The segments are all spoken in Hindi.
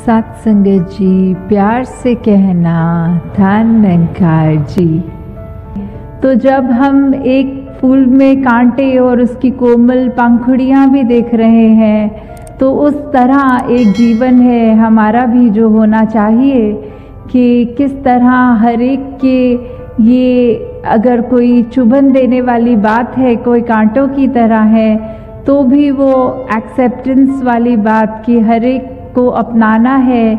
सत्संगत जी, प्यार से कहना धन निरंकार जी। तो जब हम एक फूल में कांटे और उसकी कोमल पंखुड़ियां भी देख रहे हैं, तो उस तरह एक जीवन है हमारा भी जो होना चाहिए कि किस तरह हर एक के ये अगर कोई चुभन देने वाली बात है, कोई कांटों की तरह है, तो भी वो एक्सेप्टेंस वाली बात कि हर एक को अपनाना है।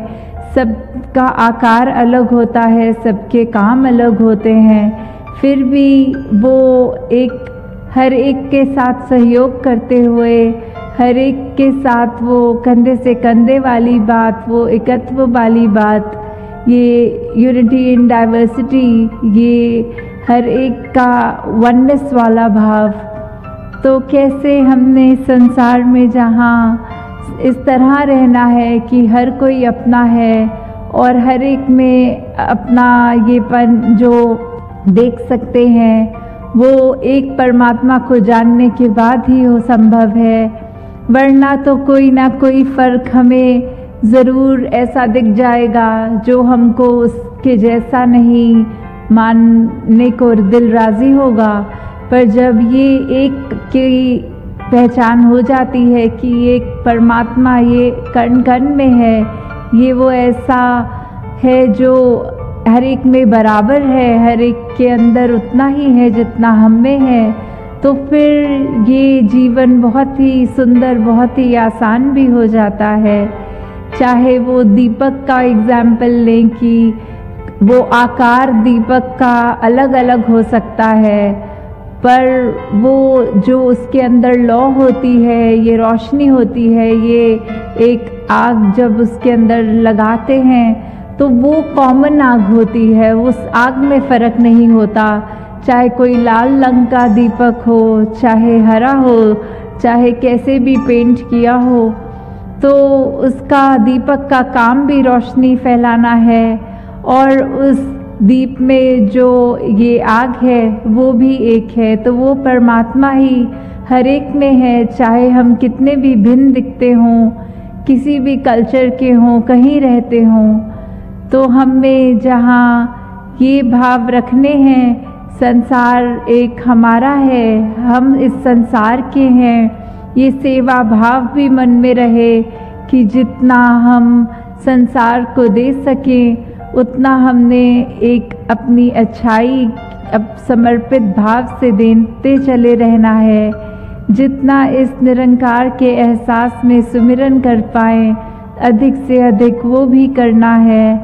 सबका आकार अलग होता है, सबके काम अलग होते हैं, फिर भी वो एक हर एक के साथ सहयोग करते हुए, हर एक के साथ वो कंधे से कंधे वाली बात, वो एकत्व वाली बात, ये यूनिटी इन डाइवर्सिटी, ये हर एक का वननेस वाला भाव। तो कैसे हमने संसार में जहाँ इस तरह रहना है कि हर कोई अपना है और हर एक में अपना येपन जो देख सकते हैं, वो एक परमात्मा को जानने के बाद ही हो संभव है। वरना तो कोई ना कोई फ़र्क हमें ज़रूर ऐसा दिख जाएगा जो हमको उसके जैसा नहीं मानने को दिल राज़ी होगा। पर जब ये एक की पहचान हो जाती है कि एक परमात्मा ये कण कण में है, ये वो ऐसा है जो हर एक में बराबर है, हर एक के अंदर उतना ही है जितना हम में है, तो फिर ये जीवन बहुत ही सुंदर, बहुत ही आसान भी हो जाता है। चाहे वो दीपक का एग्जाम्पल लें कि वो आकार दीपक का अलग अलग हो सकता है, पर वो जो उसके अंदर लौ होती है, ये रोशनी होती है, ये एक आग जब उसके अंदर लगाते हैं तो वो कॉमन आग होती है, उस आग में फ़र्क नहीं होता। चाहे कोई लाल रंग का दीपक हो, चाहे हरा हो, चाहे कैसे भी पेंट किया हो, तो उसका दीपक का काम भी रोशनी फैलाना है और उस दीप में जो ये आग है वो भी एक है। तो वो परमात्मा ही हर एक में है, चाहे हम कितने भी भिन्न दिखते हों, किसी भी कल्चर के हों, कहीं रहते हों, तो हम में जहाँ ये भाव रखने हैं, संसार एक हमारा है, हम इस संसार के हैं, ये सेवा भाव भी मन में रहे कि जितना हम संसार को दे सकें उतना हमने एक अपनी अच्छाई अब समर्पित भाव से देते चले रहना है। जितना इस निरंकार के एहसास में सुमिरन कर पाएँ, अधिक से अधिक वो भी करना है।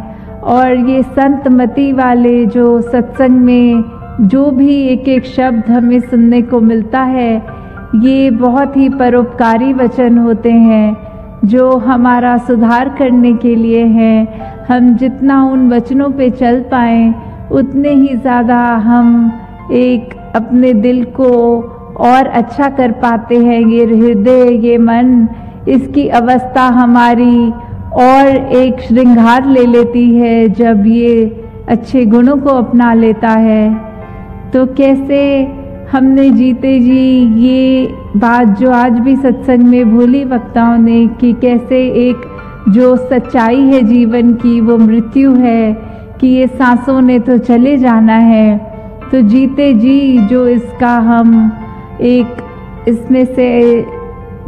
और ये संत मति वाले जो सत्संग में जो भी एक एक शब्द हमें सुनने को मिलता है, ये बहुत ही परोपकारी वचन होते हैं जो हमारा सुधार करने के लिए हैं। हम जितना उन वचनों पे चल पाएँ, उतने ही ज़्यादा हम एक अपने दिल को और अच्छा कर पाते हैं। ये हृदय, ये मन, इसकी अवस्था हमारी और एक श्रृंगार ले लेती है जब ये अच्छे गुणों को अपना लेता है। तो कैसे हमने जीते जी ये बात जो आज भी सत्संग में भोली वक्ताओं ने कि कैसे एक जो सच्चाई है जीवन की वो मृत्यु है, कि ये सांसों ने तो चले जाना है, तो जीते जी जो इसका हम एक इसमें से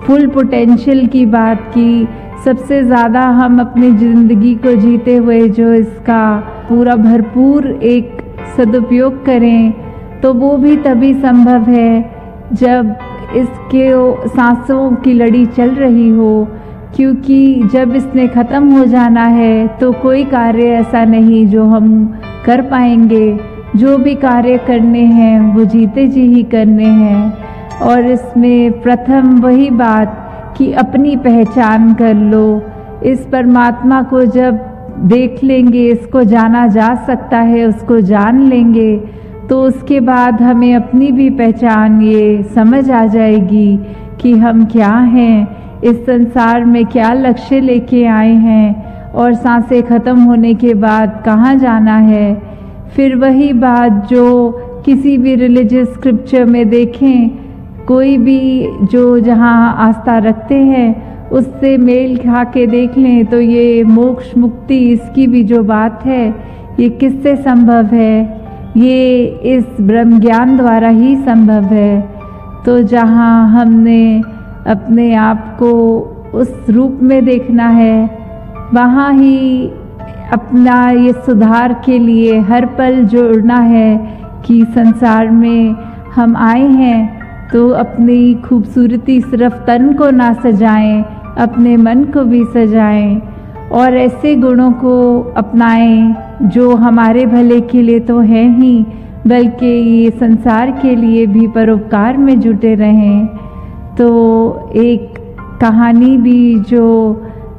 फुल पोटेंशियल की बात की, सबसे ज़्यादा हम अपनी ज़िंदगी को जीते हुए जो इसका पूरा भरपूर एक सदुपयोग करें, तो वो भी तभी संभव है जब इसके सांसों की लड़ी चल रही हो। क्योंकि जब इसने ख़त्म हो जाना है तो कोई कार्य ऐसा नहीं जो हम कर पाएंगे। जो भी कार्य करने हैं वो जीते जी ही करने हैं। और इसमें प्रथम वही बात कि अपनी पहचान कर लो। इस परमात्मा को जब देख लेंगे, इसको जाना जा सकता है, उसको जान लेंगे, तो उसके बाद हमें अपनी भी पहचान ये समझ आ जाएगी कि हम क्या हैं, इस संसार में क्या लक्ष्य लेके आए हैं और सांसें ख़त्म होने के बाद कहाँ जाना है। फिर वही बात जो किसी भी रिलीजियस स्क्रिप्चर में देखें, कोई भी जो जहाँ आस्था रखते हैं उससे मेल खा के देख लें तो ये मोक्ष मुक्ति इसकी भी जो बात है ये किससे संभव है? ये इस ब्रह्म ज्ञान द्वारा ही संभव है। तो जहाँ हमने अपने आप को उस रूप में देखना है, वहाँ ही अपना ये सुधार के लिए हर पल जोड़ना है कि संसार में हम आए हैं तो अपनी खूबसूरती सिर्फ तन को ना सजाएं, अपने मन को भी सजाएं और ऐसे गुणों को अपनाएं जो हमारे भले के लिए तो है ही, बल्कि ये संसार के लिए भी परोपकार में जुटे रहें। तो एक कहानी भी जो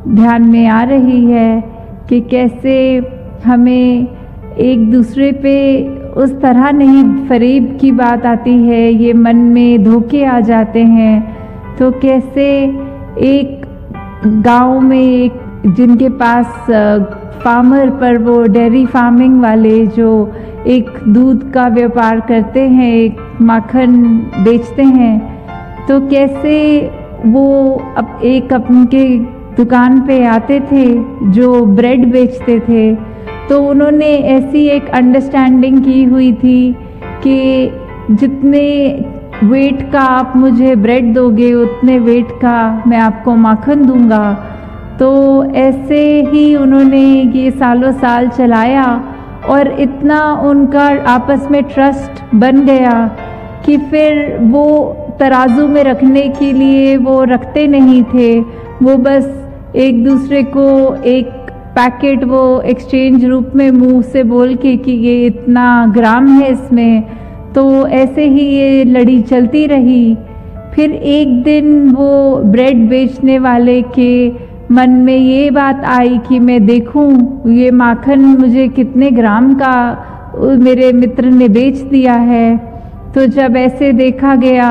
ध्यान में आ रही है कि कैसे हमें एक दूसरे पे उस तरह नहीं फरेब की बात आती है, ये मन में धोखे आ जाते हैं। तो कैसे एक गांव में एक जिनके पास फार्मर पर वो डेयरी फार्मिंग वाले जो एक दूध का व्यापार करते हैं, एक माखन बेचते हैं, तो कैसे वो एक अपने दुकान पे आते थे जो ब्रेड बेचते थे। तो उन्होंने ऐसी एक अंडरस्टैंडिंग की हुई थी कि जितने वेट का आप मुझे ब्रेड दोगे उतने वेट का मैं आपको माखन दूंगा। तो ऐसे ही उन्होंने ये सालों साल चलाया और इतना उनका आपस में ट्रस्ट बन गया कि फिर वो तराजू में रखने के लिए वो रखते नहीं थे, वो बस एक दूसरे को एक पैकेट वो एक्सचेंज रूप में मुंह से बोल के कि ये इतना ग्राम है इसमें। तो ऐसे ही ये लड़ी चलती रही। फिर एक दिन वो ब्रेड बेचने वाले के मन में ये बात आई कि मैं देखूं ये माखन मुझे कितने ग्राम का मेरे मित्र ने बेच दिया है। तो जब ऐसे देखा गया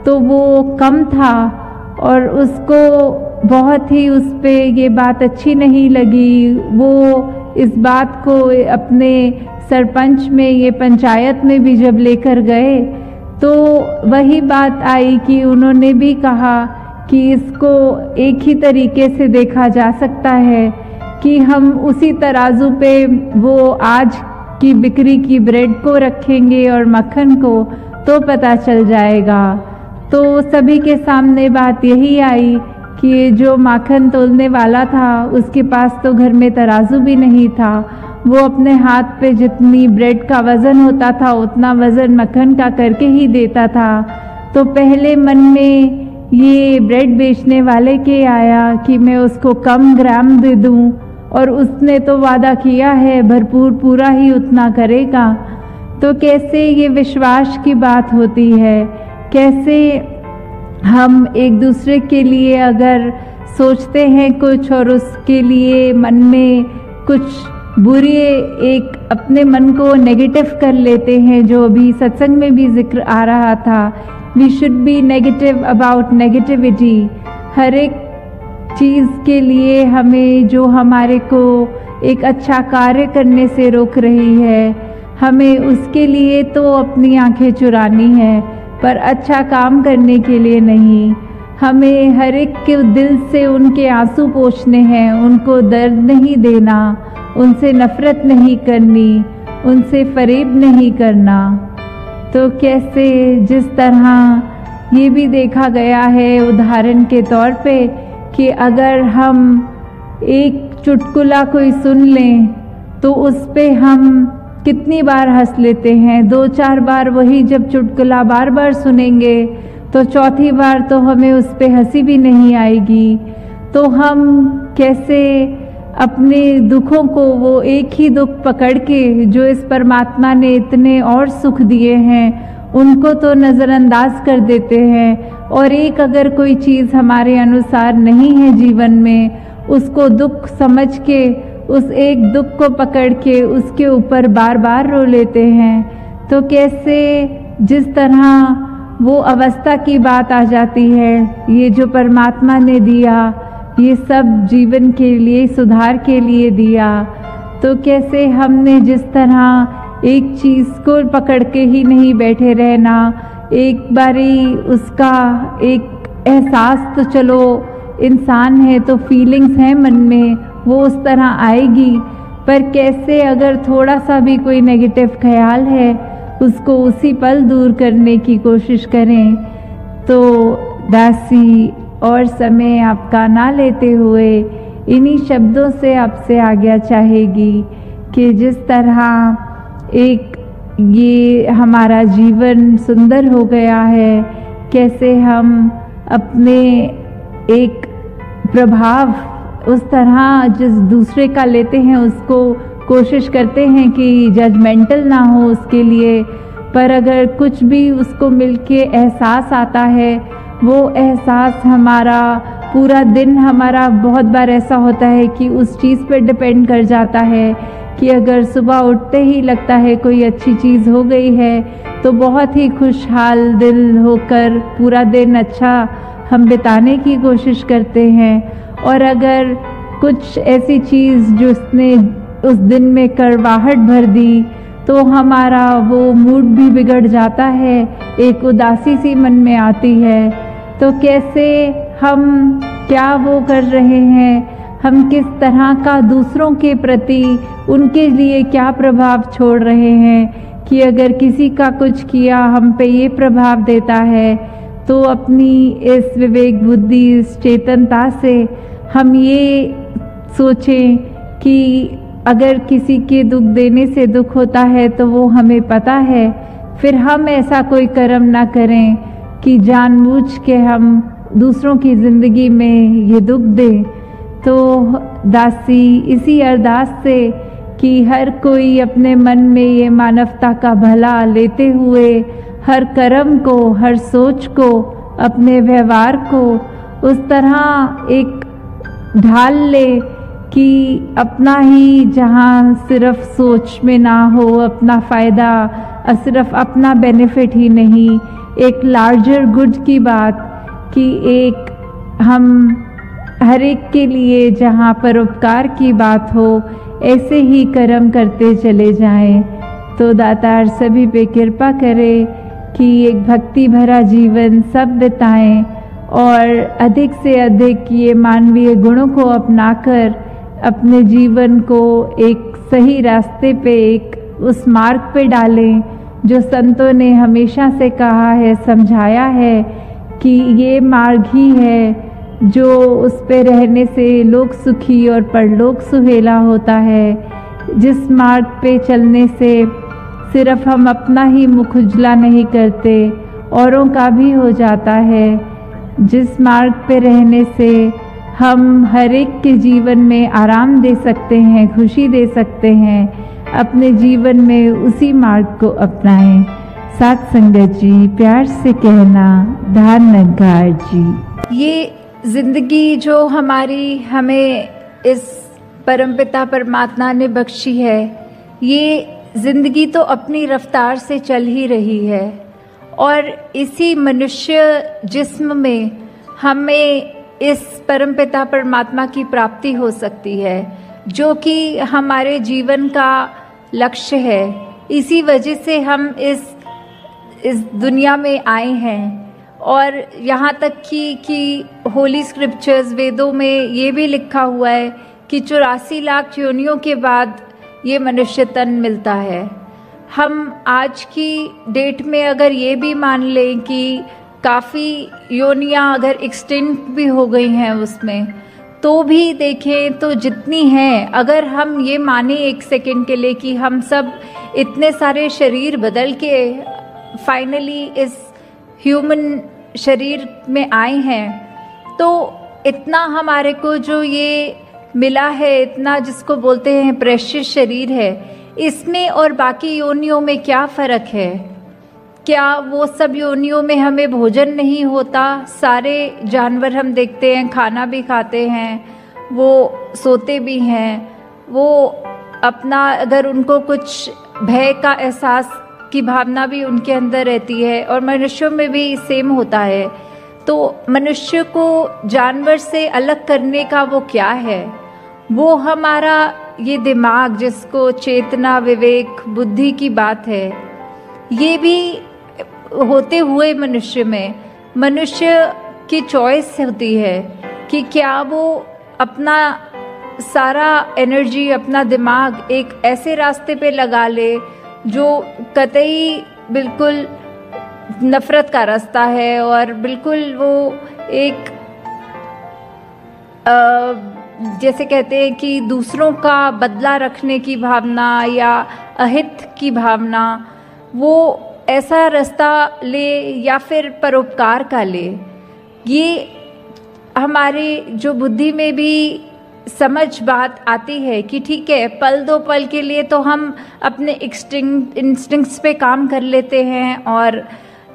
तो वो कम था और उसको बहुत ही उस पे ये बात अच्छी नहीं लगी। वो इस बात को अपने सरपंच में, ये पंचायत में भी जब लेकर गए तो वही बात आई कि उन्होंने भी कहा कि इसको एक ही तरीके से देखा जा सकता है कि हम उसी तराजू पे वो आज की बिक्री की ब्रेड को रखेंगे और मक्खन को, तो पता चल जाएगा। तो सभी के सामने बात यही आई कि जो माखन तोलने वाला था उसके पास तो घर में तराजू भी नहीं था। वो अपने हाथ पे जितनी ब्रेड का वज़न होता था उतना वज़न मक्खन का करके ही देता था। तो पहले मन में ये ब्रेड बेचने वाले के आया कि मैं उसको कम ग्राम दे दूं और उसने तो वादा किया है भरपूर पूरा ही उतना करेगा। तो कैसे ये विश्वास की बात होती है, कैसे हम एक दूसरे के लिए अगर सोचते हैं कुछ और उसके लिए मन में कुछ बुरी एक अपने मन को नेगेटिव कर लेते हैं। जो अभी सत्संग में भी जिक्र आ रहा था, we should be negative about negativity. हर एक चीज़ के लिए हमें जो हमारे को एक अच्छा कार्य करने से रोक रही है, हमें उसके लिए तो अपनी आंखें चुरानी है, पर अच्छा काम करने के लिए नहीं। हमें हर एक के दिल से उनके आंसू पोंछने हैं, उनको दर्द नहीं देना, उनसे नफ़रत नहीं करनी, उनसे फरेब नहीं करना। तो कैसे जिस तरह ये भी देखा गया है उदाहरण के तौर पे कि अगर हम एक चुटकुला कोई सुन लें तो उस पे हम कितनी बार हंस लेते हैं। 2-4 बार वही जब चुटकुला बार बार सुनेंगे तो चौथी बार तो हमें उस पे हंसी भी नहीं आएगी। तो हम कैसे अपने दुखों को, वो एक ही दुख पकड़ के जो इस परमात्मा ने इतने और सुख दिए हैं उनको तो नज़रअंदाज कर देते हैं, और एक अगर कोई चीज़ हमारे अनुसार नहीं है जीवन में, उसको दुख समझ के उस एक दुख को पकड़ के उसके ऊपर बार बार रो लेते हैं। तो कैसे जिस तरह वो अवस्था की बात आ जाती है, ये जो परमात्मा ने दिया ये सब जीवन के लिए, सुधार के लिए दिया। तो कैसे हमने जिस तरह एक चीज़ को पकड़ के ही नहीं बैठे रहना, एक बारी उसका एक एहसास तो चलो इंसान है तो फीलिंग्स हैं मन में, वो उस तरह आएगी। पर कैसे अगर थोड़ा सा भी कोई नेगेटिव ख्याल है उसको उसी पल दूर करने की कोशिश करें। तो दासी और समय आपका ना लेते हुए इन्हीं शब्दों से आपसे आज्ञा चाहेगी कि जिस तरह एक ये हमारा जीवन सुंदर हो गया है, कैसे हम अपने एक प्रभाव उस तरह जिस दूसरे का लेते हैं उसको कोशिश करते हैं कि जजमेंटल ना हो उसके लिए, पर अगर कुछ भी उसको मिलके एहसास आता है, वो एहसास हमारा पूरा दिन, हमारा बहुत बार ऐसा होता है कि उस चीज़ पर डिपेंड कर जाता है कि अगर सुबह उठते ही लगता है कोई अच्छी चीज़ हो गई है तो बहुत ही खुशहाल दिल होकर पूरा दिन अच्छा हम बिताने की कोशिश करते हैं। और अगर कुछ ऐसी चीज़ जिसने उस दिन में कड़वाहट भर दी तो हमारा वो मूड भी बिगड़ जाता है, एक उदासी सी मन में आती है। तो कैसे हम क्या वो कर रहे हैं, हम किस तरह का दूसरों के प्रति उनके लिए क्या प्रभाव छोड़ रहे हैं कि अगर किसी का कुछ किया हम पे ये प्रभाव देता है, तो अपनी इस विवेक बुद्धि, इस चेतनता से हम ये सोचें कि अगर किसी के दुख देने से दुख होता है तो वो हमें पता है, फिर हम ऐसा कोई कर्म ना करें कि जानबूझ के हम दूसरों की ज़िंदगी में ये दुख दें। तो दासी इसी अरदास से कि हर कोई अपने मन में ये मानवता का भला लेते हुए हर कर्म को, हर सोच को, अपने व्यवहार को उस तरह एक ढाल ले कि अपना ही जहाँ सिर्फ सोच में ना हो अपना फ़ायदा, सिर्फ अपना बेनिफिट ही नहीं, एक लार्जर गुड की बात कि एक हम हर एक के लिए जहाँ परोपकार की बात हो ऐसे ही कर्म करते चले जाएं। तो दातार सभी पे कृपा करे कि एक भक्ति भरा जीवन सब बिताएं और अधिक से अधिक ये मानवीय गुणों को अपनाकर अपने जीवन को एक सही रास्ते पे, एक उस मार्ग पे डालें जो संतों ने हमेशा से कहा है, समझाया है कि ये मार्ग ही है जो उस पे रहने से लोक सुखी और परलोक सुहेला होता है। जिस मार्ग पे चलने से सिर्फ हम अपना ही मुख उजला नहीं करते, औरों का भी हो जाता है। जिस मार्ग पे रहने से हम हर एक के जीवन में आराम दे सकते हैं, खुशी दे सकते हैं, अपने जीवन में उसी मार्ग को अपनाएं। साथ संगत जी, प्यार से कहना धान नंकार जी। ये जिंदगी जो हमारी हमें इस परमपिता परमात्मा ने बख्शी है, ये जिंदगी तो अपनी रफ्तार से चल ही रही है और इसी मनुष्य जिस्म में हमें इस परमपिता परमात्मा की प्राप्ति हो सकती है, जो कि हमारे जीवन का लक्ष्य है। इसी वजह से हम इस दुनिया में आए हैं। और यहाँ तक कि होली स्क्रिप्चर्स, वेदों में ये भी लिखा हुआ है कि 84 लाख योनियों के बाद ये मनुष्य तन मिलता है। हम आज की डेट में अगर ये भी मान लें कि काफ़ी योनियाँ अगर एक्सटेंड भी हो गई हैं उसमें, तो भी देखें तो जितनी हैं, अगर हम ये माने एक सेकंड के लिए कि हम सब इतने सारे शरीर बदल के फाइनली इस ह्यूमन शरीर में आए हैं, तो इतना हमारे को जो ये मिला है, इतना जिसको बोलते हैं प्रेशियस शरीर है, इसमें और बाकी योनियों में क्या फ़र्क है? क्या वो सब योनियों में हमें भोजन नहीं होता? सारे जानवर हम देखते हैं खाना भी खाते हैं, वो सोते भी हैं, वो अपना अगर उनको कुछ भय का एहसास की भावना भी उनके अंदर रहती है, और मनुष्यों में भी सेम होता है। तो मनुष्य को जानवर से अलग करने का वो क्या है? वो हमारा ये दिमाग जिसको चेतना, विवेक, बुद्धि की बात है, ये भी होते हुए मनुष्य में मनुष्य की चॉइस होती है कि क्या वो अपना सारा एनर्जी, अपना दिमाग एक ऐसे रास्ते पे लगा ले जो कतई बिल्कुल नफरत का रास्ता है और बिल्कुल वो एक जैसे कहते हैं कि दूसरों का बदला रखने की भावना या अहित की भावना, वो ऐसा रास्ता ले या फिर परोपकार का ले। ये हमारे जो बुद्धि में भी समझ बात आती है कि ठीक है, पल दो पल के लिए तो हम अपने इंस्टिंक्ट्स पे काम कर लेते हैं और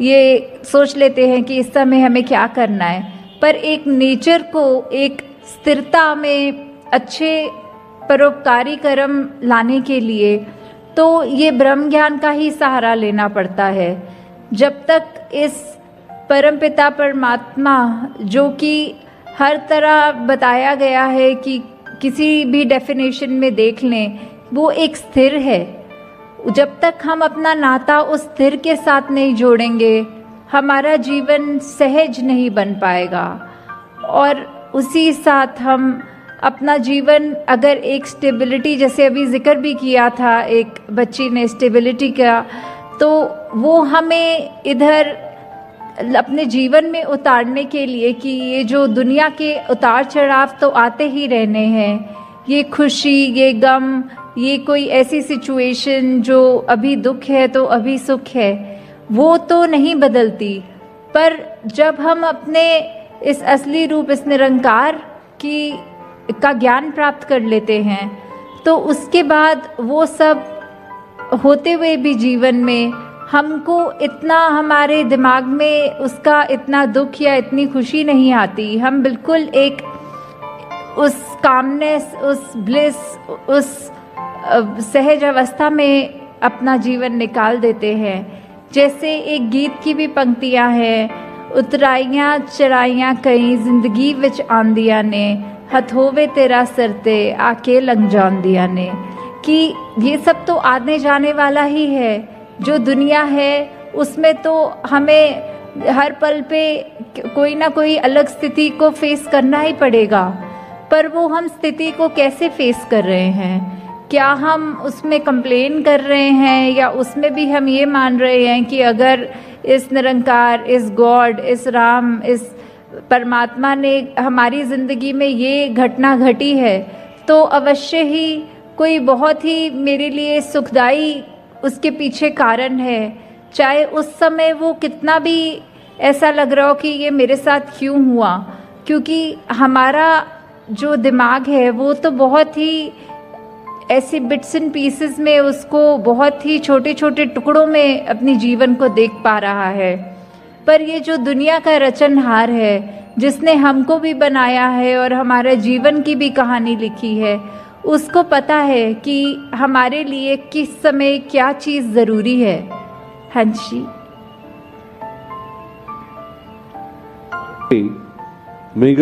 ये सोच लेते हैं कि इस समय हमें क्या करना है, पर एक नेचर को एक स्थिरता में अच्छे परोपकारी कर्म लाने के लिए तो ये ब्रह्म ज्ञान का ही सहारा लेना पड़ता है। जब तक इस परमपिता परमात्मा, जो कि हर तरह बताया गया है कि किसी भी डेफिनेशन में देख लें, वो एक स्थिर है, जब तक हम अपना नाता उस स्थिर के साथ नहीं जोड़ेंगे, हमारा जीवन सहज नहीं बन पाएगा। और उसी साथ हम अपना जीवन अगर एक स्टेबिलिटी, जैसे अभी जिक्र भी किया था एक बच्ची ने स्टेबिलिटी का, तो वो हमें इधर अपने जीवन में उतारने के लिए कि ये जो दुनिया के उतार चढ़ाव तो आते ही रहने हैं, ये खुशी, ये गम, ये कोई ऐसी सिचुएशन जो अभी दुख है तो अभी सुख है, वो तो नहीं बदलती। पर जब हम अपने इस असली रूप, इस निरंकार का ज्ञान प्राप्त कर लेते हैं, तो उसके बाद वो सब होते हुए भी जीवन में हमको इतना, हमारे दिमाग में उसका इतना दुख या इतनी खुशी नहीं आती। हम बिल्कुल एक उस कामनेस, उस ब्लिस, उस सहज अवस्था में अपना जीवन निकाल देते हैं। जैसे एक गीत की भी पंक्तियां हैं, उतराइयां चढ़ाइयां कई जिंदगी विच आंदियां ने, हथोवे तेरा सरते आके लंघ जांदियां ने, कि ये सब तो आने जाने वाला ही है। जो दुनिया है उसमें तो हमें हर पल पे कोई ना कोई अलग स्थिति को फेस करना ही पड़ेगा, पर वो हम स्थिति को कैसे फेस कर रहे हैं? क्या हम उसमें कंप्लेन कर रहे हैं, या उसमें भी हम ये मान रहे हैं कि अगर इस निरंकार, इस गॉड, इस राम, इस परमात्मा ने हमारी ज़िंदगी में ये घटना घटी है तो अवश्य ही कोई बहुत ही मेरे लिए सुखदाई उसके पीछे कारण है, चाहे उस समय वो कितना भी ऐसा लग रहा हो कि ये मेरे साथ क्यों हुआ। क्योंकि हमारा जो दिमाग है वो तो बहुत ही ऐसे बिट्स एंड पीसेस में, उसको बहुत ही छोटे छोटे टुकड़ों में अपनी जीवन को देख पा रहा है। पर ये जो दुनिया का रचनहार है, जिसने हमको भी बनाया है और हमारे जीवन की भी कहानी लिखी है, उसको पता है कि हमारे लिए किस समय क्या चीज़ ज़रूरी है। हाँ जी, மிக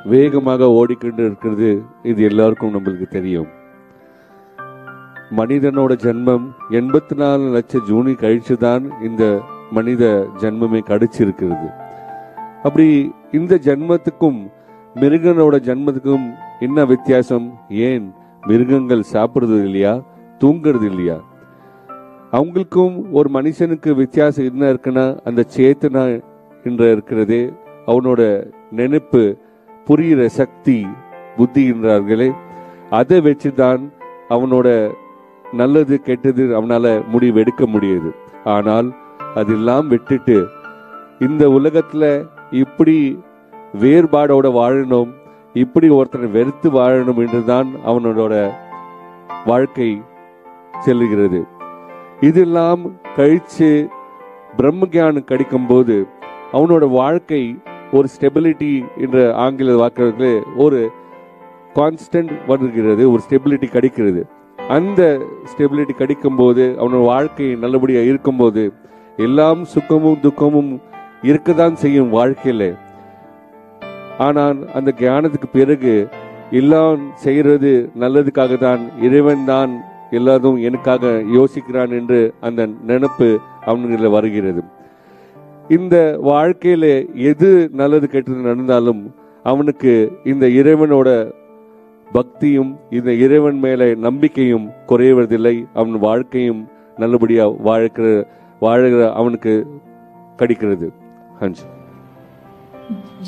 வேகமாக ஓடிக்கொண்டு இருக்கிறது, இது எல்லாருக்கும் நம்மளுக்கு தெரியும். மனிதனோட ஜென்மம் 84 லட்சம் ஜூனி கழிச்சு தான் இந்த மனித ஜென்மமே கிடைச்சிருக்கிறது. அப்படி இந்த ஜென்மத்துக்கும் மிருகனோட ஜென்மத்துக்கும் என்ன வித்தியாசம்? ஏன் மிருகங்கள் சாப்பிடுறது இல்லையா, தூங்குறது இல்லையா? அவங்களுக்கும் ஒரு மனுஷனுக்கு வித்தியாசம் என்ன இருக்குன்னா, அந்த சேத்தனா என்ற இருக்கிறதே, அவனோட நினைப்பு, புரிகிற சக்தி, புத்தி என்றார்களே, அதை வச்சுதான் அவனோட நல்லது கெட்டது அவனால முடிவு எடுக்க முடியுது. ஆனால் அதெல்லாம் விட்டுட்டு இந்த உலகத்துல இப்படி வேறுபாடோட வாழணும், இப்படி ஒருத்தனை வெறுத்து வாழணும் என்றுதான் அவனோட வாழ்க்கை செல்லுகிறது. இதெல்லாம் கழிச்சு பிரம்ம ஞானம் கிடைக்கும் போது அவனோட வாழ்க்கை ஒரு ஸ்டெபிலிட்டி என்ற ஆங்கில வாக்குல ஒரு கான்ஸ்டன்ட் வருகிறது, ஒரு ஸ்டெபிலிட்டி கிடைக்கிறது. அந்த ஸ்டெபிலிட்டி கிடைக்கும் போது அவனோட வாழ்க்கை நல்லபடியாக இருக்கும்போது எல்லாம் சுகமும் துக்கமும் இருக்கதான் செய்யும் வாழ்க்கையில. ஆனால் அந்த ஞானத்துக்கு பிறகு எல்லாம் செய்யறது நல்லதுக்காக தான், இறைவன் தான் எல்லாரும் எனக்காக யோசிக்கிறான் என்று அந்த நினைப்பு அவனுக்கு வருகிறது. இந்த வாழ்க்கையில எது நல்லது கெட்டது நடந்தாலும் அவனுக்கு இந்த இறைவனோட பக்தியும் இந்த இறைவன் மேலே நம்பிக்கையும் குறைவதில்லை. அவன் வாழ்க்கையும் நல்லபடியா வாழுகிற அவனுக்கு கிடைக்கிறது. ஹாஞ்சி,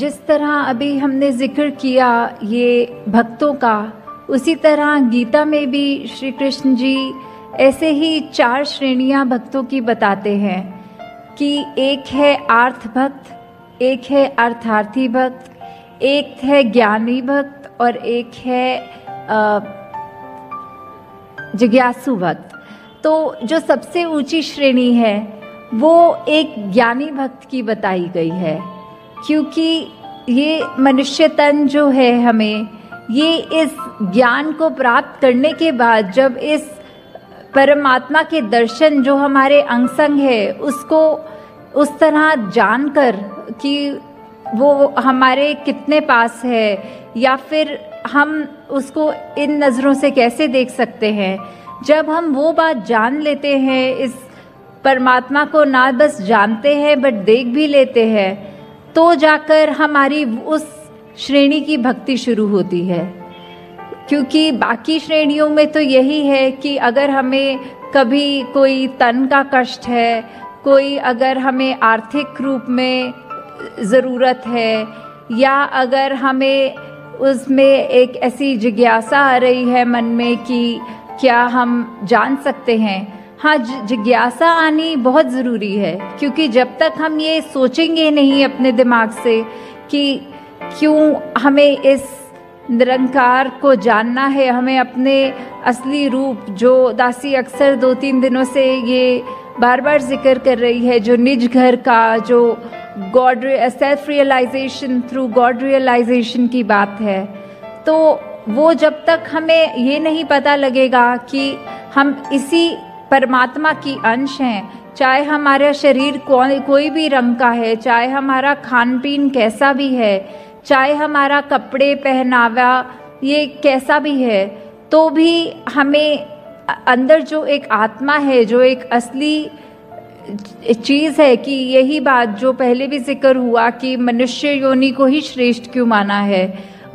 जिस तरह अभी हमने जिक्र किया ये भक्तों का, उसी तरह गीता में भी श्री कृष्ण जी ऐसे ही 4 श्रेणियां भक्तों की बताते हैं कि एक है आर्थ भक्त, एक है अर्थार्थी भक्त, एक है ज्ञानी भक्त और एक है जिज्ञासु भक्त। तो जो सबसे ऊंची श्रेणी है वो एक ज्ञानी भक्त की बताई गई है, क्योंकि ये मनुष्य तन जो है हमें ये इस ज्ञान को प्राप्त करने के बाद जब इस परमात्मा के दर्शन जो हमारे अंग संग है उसको उस तरह जानकर कि वो हमारे कितने पास है या फिर हम उसको इन नज़रों से कैसे देख सकते हैं, जब हम वो बात जान लेते हैं, इस परमात्मा को ना बस जानते हैं बट देख भी लेते हैं, तो जाकर हमारी उस श्रेणी की भक्ति शुरू होती है। क्योंकि बाकी श्रेणियों में तो यही है कि अगर हमें कभी कोई तन का कष्ट है, कोई अगर हमें आर्थिक रूप में ज़रूरत है, या अगर हमें उसमें एक ऐसी जिज्ञासा आ रही है मन में कि क्या हम जान सकते हैं। हाँ, जिज्ञासा आनी बहुत ज़रूरी है, क्योंकि जब तक हम ये सोचेंगे नहीं अपने दिमाग से कि क्यों हमें इस निरंकार को जानना है, हमें अपने असली रूप जो दासी अक्सर 2-3 दिनों से ये बार बार जिक्र कर रही है, जो निज घर का, जो God self realisation through God realisation की बात है, तो वो जब तक हमें ये नहीं पता लगेगा कि हम इसी परमात्मा की अंश हैं, चाहे हमारा शरीर कोई भी रंग का है, चाहे हमारा खान पीन कैसा भी है, चाहे हमारा कपड़े पहनावा ये कैसा भी है, तो भी हमें अंदर जो एक आत्मा है, जो एक असली चीज़ है, कि यही बात जो पहले भी जिक्र हुआ कि मनुष्य योनि को ही श्रेष्ठ क्यों माना है,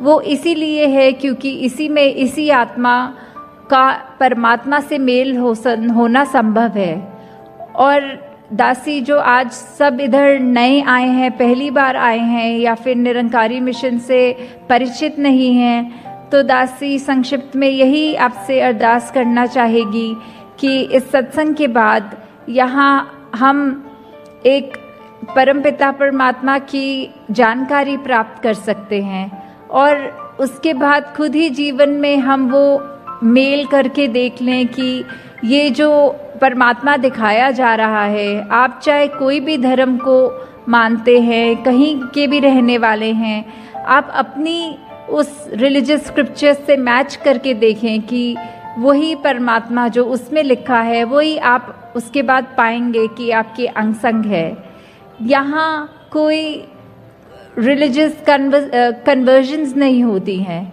वो इसीलिए है क्योंकि इसी में इसी आत्मा का परमात्मा से मेल होना संभव है। और दासी जो आज सब इधर नए आए हैं, पहली बार आए हैं या फिर निरंकारी मिशन से परिचित नहीं हैं, तो दासी संक्षिप्त में यही आपसे अरदास करना चाहेगी कि इस सत्संग के बाद यहाँ हम एक परमपिता परमात्मा की जानकारी प्राप्त कर सकते हैं और उसके बाद खुद ही जीवन में हम वो मेल करके देख लें कि ये जो परमात्मा दिखाया जा रहा है, आप चाहे कोई भी धर्म को मानते हैं, कहीं के भी रहने वाले हैं, आप अपनी उस रिलीजियस स्क्रिप्चर्स से मैच करके देखें कि वही परमात्मा जो उसमें लिखा है वही आप उसके बाद पाएंगे कि आपके अंग संग है। यहाँ कोई रिलीजियस कन्वर्जन्स नहीं होती हैं,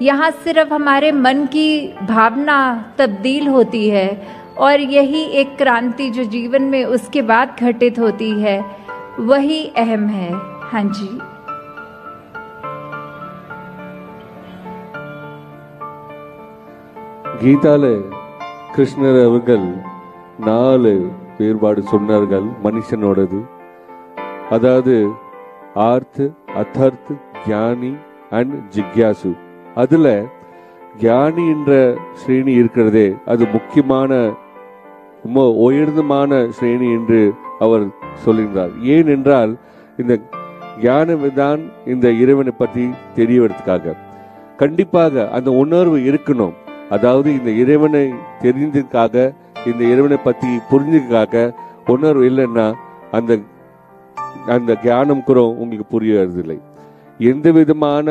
यहाँ सिर्फ हमारे मन की भावना तब्दील होती है और यही एक क्रांति जो जीवन में उसके बाद घटित होती है वही अहम है। हाँ जी, கீதால கிருஷ்ணர் அவர்கள் 4 வேறுபாடு சொன்னார்கள் மனுஷனோடது. அதாவது ஆர்த், அத்தர்த், ஞானி அண்ட் ஜிக்யாசு. அதுல ஞானி என்ற ஸ்ரேணி இருக்கிறதே அது முக்கியமான ரொம்ப உயர்ந்தமான ஸ்ரேணி என்று அவர் சொல்லியிருந்தார். ஏனென்றால் இந்த ஞானம் தான் இந்த இறைவனை பற்றி தெரியவதற்காக. கண்டிப்பாக அந்த உணர்வு இருக்கணும். அதாவது இந்த இறைவனை தெரிஞ்சதுக்காக, இந்த இறைவனை பற்றி புரிஞ்சதுக்காக உணர்வு இல்லைன்னா அந்த அந்த ஞானம் கூட உங்களுக்கு புரியறதில்லை. எந்த விதமான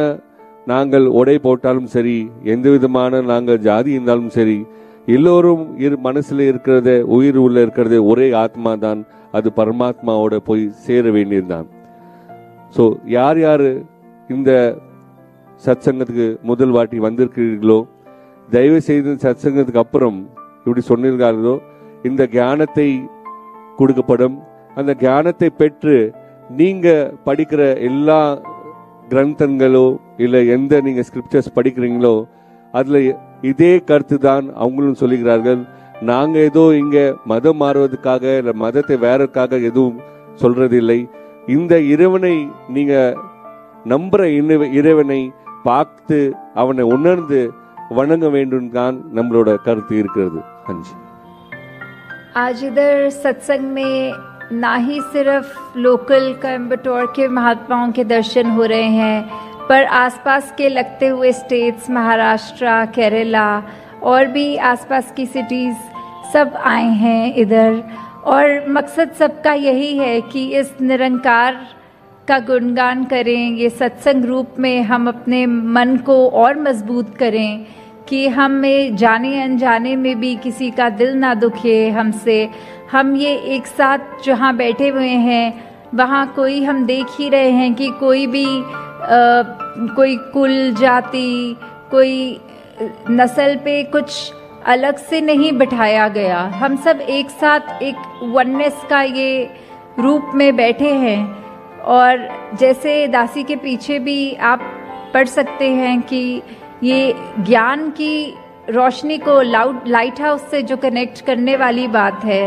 நாங்கள் உடை போட்டாலும் சரி, எந்த விதமான நாங்கள் ஜாதி இருந்தாலும் சரி, எல்லோரும் மனசுல இருக்கிறத, உயிர் உள்ள இருக்கிறது ஒரே ஆத்மா தான். அது பரமாத்மாவோட போய் சேர வேண்டியதுதான். ஸோ யார் யார் இந்த சத்சங்கத்துக்கு முதல் வாட்டி வந்திருக்கிறீர்களோ, தயவு செய்து சத்சங்கத்துக்கு அப்புறம் இப்படி சொன்னீர்களோ இந்த ஞானத்தை கொடுக்கப்படும். அந்த ஞானத்தை பெற்று நீங்க படிக்கிற எல்லா கிரந்தங்களோ இல்லை எந்த நீங்கள் ஸ்கிரிப்சர்ஸ் படிக்கிறீங்களோ அதில் இதே கருத்து தான் அவங்களும் சொல்லுகிறார்கள். நாங்கள் ஏதோ இங்கே மதம் மாறுவதற்காக இல்லை மதத்தை வேறதுக்காக எதுவும் சொல்றதில்லை. இந்த இறைவனை நீங்கள் நம்புற இறைவனை பார்த்து அவனை உணர்ந்து வணங்க வேண்டும் தான் நம்மளோட கருத்து இருக்கிறது. ஹஞ்சி आज इधर सत्संग में ना ही सिर्फ लोकल कोयम्बटूर के महात्माओं के दर्शन हो रहे हैं, पर आसपास के लगते हुए स्टेट्स महाराष्ट्र, केरला और भी आसपास की सिटीज़ सब आए हैं इधर। और मकसद सबका यही है कि इस निरंकार का गुणगान करें, ये सत्संग रूप में हम अपने मन को और मजबूत करें कि हमें जाने अनजाने में भी किसी का दिल ना दुखे हमसे। हम ये एक साथ जहाँ बैठे हुए हैं वहाँ कोई हम देख ही रहे हैं कि कोई भी कोई कुल जाति कोई नस्ल पे कुछ अलग से नहीं बिठाया गया। हम सब एक साथ एक वननेस का ये रूप में बैठे हैं। और जैसे दासी के पीछे भी आप पढ़ सकते हैं कि ये ज्ञान की रोशनी को लाइट हाउस से जो कनेक्ट करने वाली बात है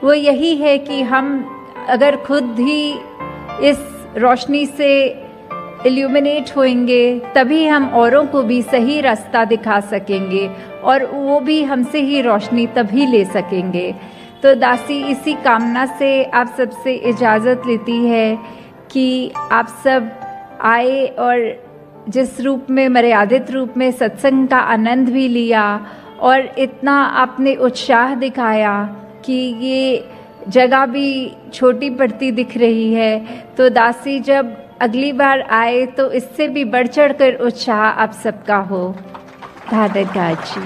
वो यही है कि हम अगर खुद ही इस रोशनी से इल्यूमिनेट होंगे तभी हम औरों को भी सही रास्ता दिखा सकेंगे और वो भी हमसे ही रोशनी तभी ले सकेंगे। तो दासी इसी कामना से आप सबसे इजाज़त लेती है कि आप सब आए और जिस रूप में मर्यादित रूप में सत्संग का आनंद भी लिया और इतना आपने उत्साह दिखाया कि ये जगह भी छोटी पड़ती दिख रही है, तो दासी जब अगली बार आए तो इससे भी बढ़ चढ़ कर उत्साह आप सबका हो। धन्यवाद जी।